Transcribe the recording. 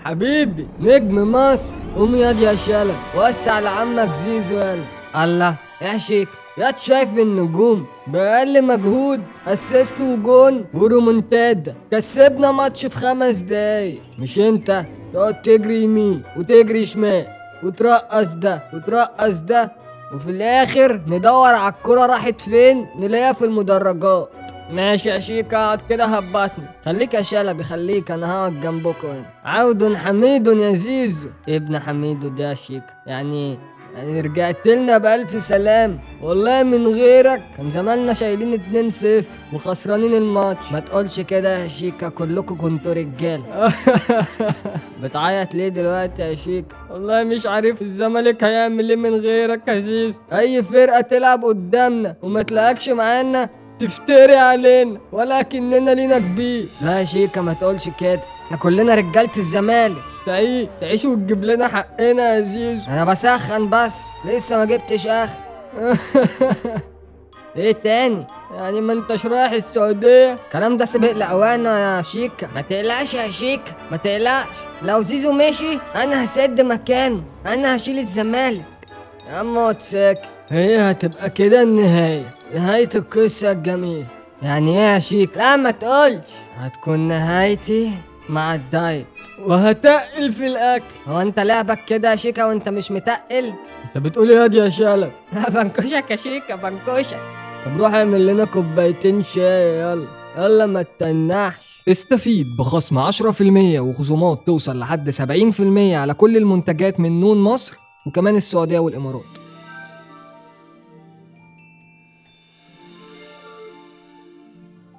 حبيبي نجم مصر، قوم ياض يا شلب وسع لعمك زيزو يلا. الله يا شيك ياض، شايف النجوم بأقل مجهود اسيست وجون ورومونتادا كسبنا ماتش في 5 دقايق. مش انت تقعد تجري يمين وتجري شمال وترقص ده وترقص ده، وفي الاخر ندور على الكرة راحت فين نلاقيها في المدرجات. ماشي يا شيك، اقعد كده هبطني. خليك يا شلبي خليك، انا هقعد جنبكوا هنا. عود حميد يا زيزو. ابن حميدو ده يا شيك، يعني رجعت لنا بألف سلام. والله من غيرك كان زماننا شايلين 2-0 وخسرانين الماتش. ما تقولش كده يا شيكا، كلكم كنتوا رجال. بتعيط ليه دلوقتي يا شيك؟ والله مش عارف الزمالك هيعمل ايه من غيرك يا زيزو. اي فرقة تلعب قدامنا وما تلاقكش معانا تفتري علينا، ولكننا لينا كبير. لا يا شيكا ما تقولش كده، احنا كلنا رجالة الزمالك. تعيش وتجيب لنا حقنا يا زيزو. انا بسخن بس لسه ما جبتش اخر. ايه تاني؟ يعني ما انتش رايح السعودية؟ الكلام ده سبق لأوانه يا شيكا. ما تقلقش يا شيكا ما تقلقش، لو زيزو مشي انا هسد مكانه، انا هشيل الزمالك. يا عم اقعد ساكت، هي هتبقى كده النهاية، نهاية القصة الجميلة. يعني ايه يا شيك؟ لا ما تقولش، هتكون نهايتي مع الدايت وهتقل في الاكل. هو انت لعبك كده يا شيكا وانت مش متقل؟ انت بتقول ايه يا شلب؟ بنكشك يا شيكا بنكشك. طب روح اعمل لنا كوبايتين شاي يلا يلا ما تتنحش. استفيد بخصم 10% وخصومات توصل لحد 70% على كل المنتجات من نون مصر وكمان السعودية والإمارات.